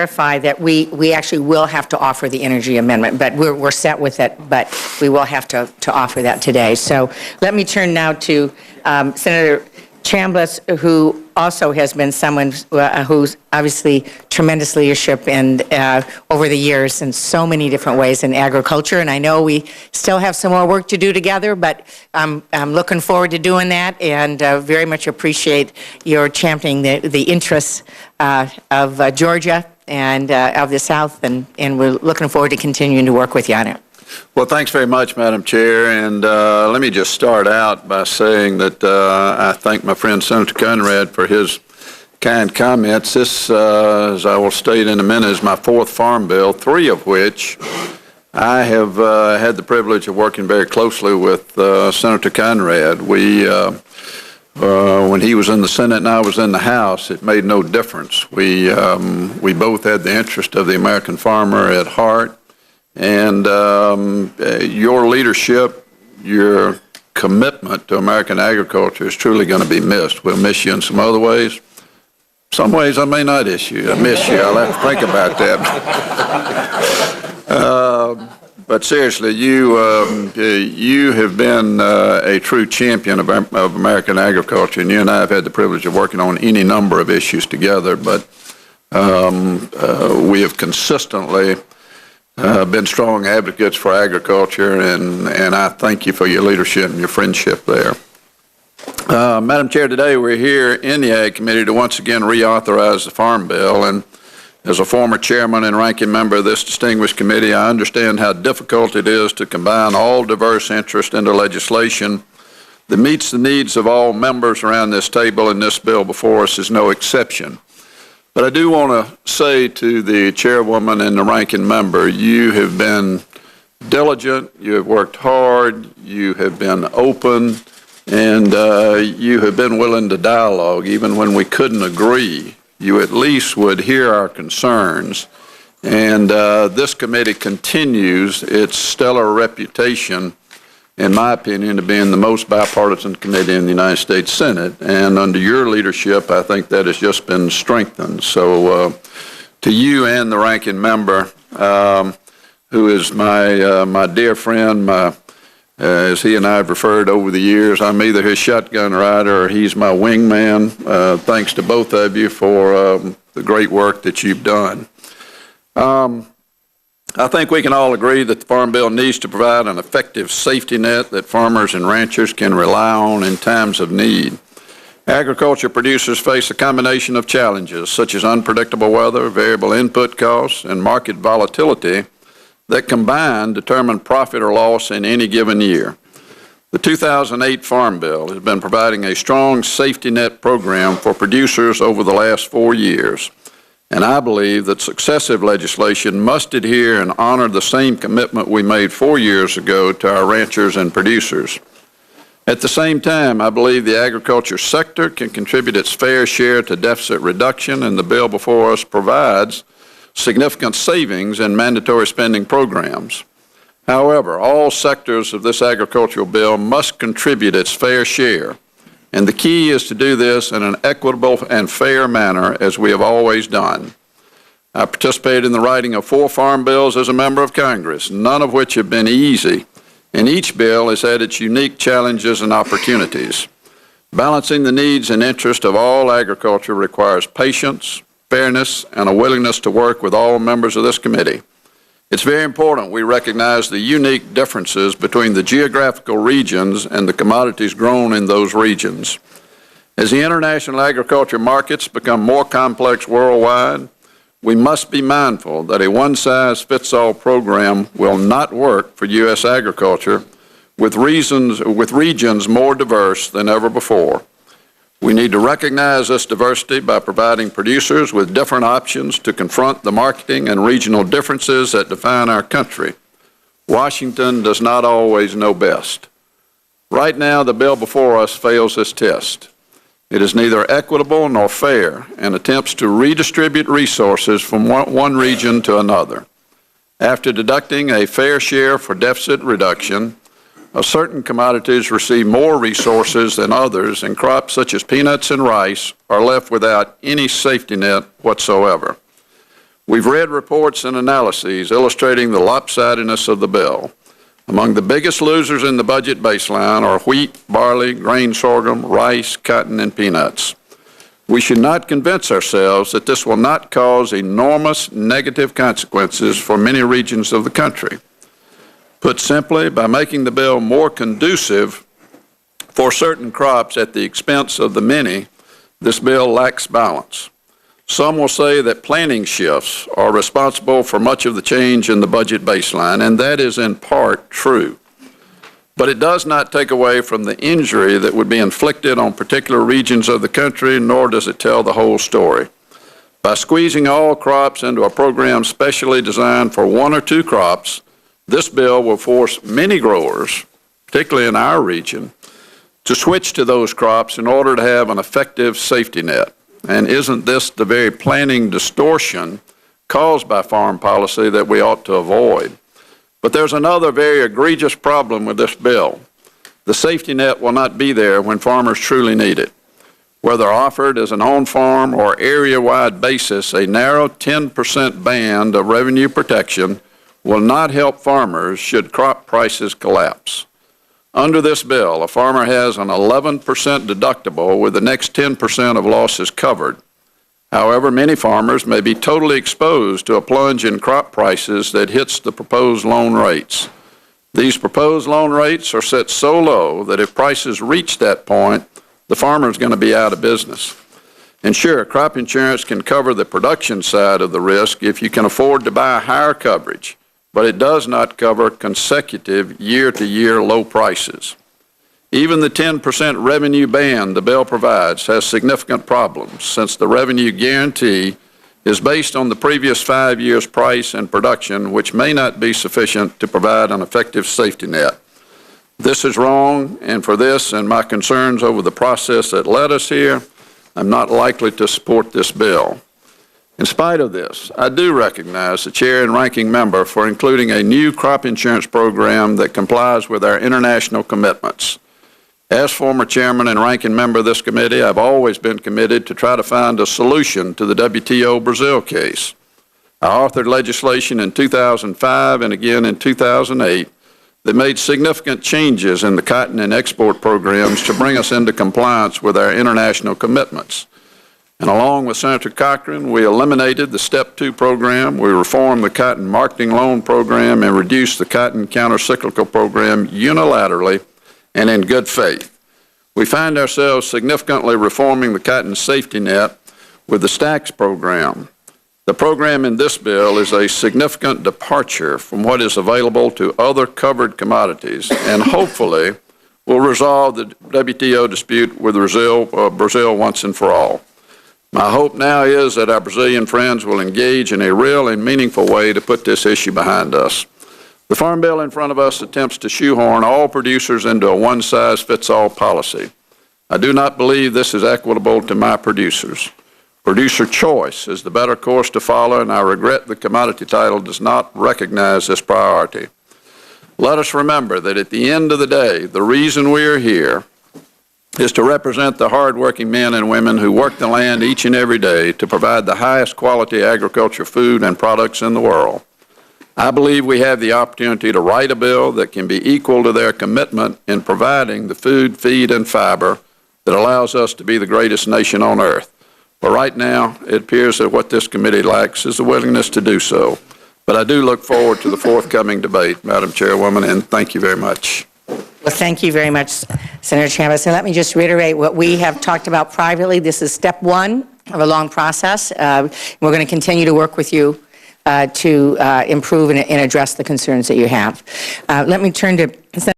clarify that we actually will have to offer the energy amendment, but we're set with it, but we will have to offer that today. So let me turn now to Senator Chambliss, who also has been someone who's obviously tremendous leadership and over the years in so many different ways in agriculture. And I know we still have some more work to do together, but I'm looking forward to doing that, and very much appreciate your championing the interests of Georgia and of the South, and we're looking forward to continuing to work with you on it. Well, thanks very much, Madam Chair, and let me just start out by saying that I thank my friend Senator Conrad for his kind comments. This, as I will state in a minute, is my fourth farm bill, three of which I have had the privilege of working very closely with Senator Conrad. When he was in the Senate and I was in the House, it made no difference. We both had the interest of the American farmer at heart. And your leadership, your commitment to American agriculture is truly going to be missed. We'll miss you in some other ways. Some ways I may not miss you. I'll have to think about that. But seriously, you have been a true champion of American agriculture, and you and I have had the privilege of working on any number of issues together. But we have consistently been strong advocates for agriculture, and I thank you for your leadership and your friendship there. Madam Chair, today we're here in the Ag Committee to once again reauthorize the Farm Bill, and as a former chairman and ranking member of this distinguished committee, I understand how difficult it is to combine all diverse interests into legislation that meets the needs of all members around this table, and this bill before us is no exception. But I do want to say to the chairwoman and the ranking member, you have been diligent, you have worked hard, you have been open, and you have been willing to dialogue. Even when we couldn't agree, you at least would hear our concerns. And this committee continues its stellar reputation, in my opinion, to being the most bipartisan committee in the United States Senate. And under your leadership, I think that has just been strengthened. So to you and the ranking member, who is my dear friend, as he and I have referred over the years, I'm either his shotgun rider or he's my wingman. Thanks to both of you for the great work that you've done. I think we can all agree that the Farm Bill needs to provide an effective safety net that farmers and ranchers can rely on in times of need. Agriculture producers face a combination of challenges such as unpredictable weather, variable input costs, and market volatility that combined determine profit or loss in any given year. The 2008 Farm Bill has been providing a strong safety net program for producers over the last 4 years. And I believe that successive legislation must adhere and honor the same commitment we made 4 years ago to our ranchers and producers. At the same time, I believe the agriculture sector can contribute its fair share to deficit reduction, and the bill before us provides significant savings in mandatory spending programs. However, all sectors of this agricultural bill must contribute its fair share. And the key is to do this in an equitable and fair manner, as we have always done. I participated in the writing of 4 farm bills as a member of Congress, none of which have been easy, and each bill has had its unique challenges and opportunities. Balancing the needs and interests of all agriculture requires patience, fairness, and a willingness to work with all members of this committee. It's very important we recognize the unique differences between the geographical regions and the commodities grown in those regions. As the international agriculture markets become more complex worldwide, we must be mindful that a one-size-fits-all program will not work for U.S. agriculture with regions more diverse than ever before. We need to recognize this diversity by providing producers with different options to confront the marketing and regional differences that define our country. Washington does not always know best. Right now, the bill before us fails this test. It is neither equitable nor fair and attempts to redistribute resources from one region to another. After deducting a fair share for deficit reduction, certain commodities receive more resources than others, and crops such as peanuts and rice are left without any safety net whatsoever. We've read reports and analyses illustrating the lopsidedness of the bill. Among the biggest losers in the budget baseline are wheat, barley, grain sorghum, rice, cotton, and peanuts. We should not convince ourselves that this will not cause enormous negative consequences for many regions of the country. Put simply, by making the bill more conducive for certain crops at the expense of the many, this bill lacks balance. Some will say that planting shifts are responsible for much of the change in the budget baseline, and that is in part true. But it does not take away from the injury that would be inflicted on particular regions of the country, nor does it tell the whole story. By squeezing all crops into a program specially designed for one or two crops, this bill will force many growers, particularly in our region, to switch to those crops in order to have an effective safety net. And isn't this the very planning distortion caused by farm policy that we ought to avoid? But there's another very egregious problem with this bill. The safety net will not be there when farmers truly need it. Whether offered as an on-farm or area-wide basis, a narrow 10% band of revenue protection will not help farmers should crop prices collapse. Under this bill, a farmer has an 11% deductible with the next 10% of losses covered. However, many farmers may be totally exposed to a plunge in crop prices that hits the proposed loan rates. These proposed loan rates are set so low that if prices reach that point, the farmer is going to be out of business. And sure, crop insurance can cover the production side of the risk if you can afford to buy higher coverage, but it does not cover consecutive year-to-year low prices. Even the 10% revenue band the bill provides has significant problems, since the revenue guarantee is based on the previous 5 years' price and production, which may not be sufficient to provide an effective safety net. This is wrong, and for this and my concerns over the process that led us here, I'm not likely to support this bill. In spite of this, I do recognize the Chair and Ranking Member for including a new crop insurance program that complies with our international commitments. As former Chairman and Ranking Member of this committee, I've always been committed to try to find a solution to the WTO Brazil case. I authored legislation in 2005 and again in 2008 that made significant changes in the cotton and export programs to bring us into compliance with our international commitments. And along with Senator Cochran, we eliminated the Step 2 program, we reformed the cotton marketing loan program, and reduced the cotton countercyclical program unilaterally and in good faith. We find ourselves significantly reforming the cotton safety net with the STAX program. The program in this bill is a significant departure from what is available to other covered commodities and hopefully will resolve the WTO dispute with Brazil once and for all. My hope now is that our Brazilian friends will engage in a real and meaningful way to put this issue behind us. The Farm Bill in front of us attempts to shoehorn all producers into a one-size-fits-all policy. I do not believe this is equitable to my producers. Producer choice is the better course to follow, and I regret the commodity title does not recognize this priority. Let us remember that at the end of the day, the reason we are here is to represent the hardworking men and women who work the land each and every day to provide the highest quality agriculture food and products in the world. I believe we have the opportunity to write a bill that can be equal to their commitment in providing the food, feed, and fiber that allows us to be the greatest nation on earth. But right now, it appears that what this committee lacks is the willingness to do so. But I do look forward to the forthcoming debate, Madam Chairwoman, and thank you very much. Well, thank you very much, Senator Chambliss. And let me just reiterate what we have talked about privately. This is step one of a long process. We're going to continue to work with you to improve and address the concerns that you have. Let me turn to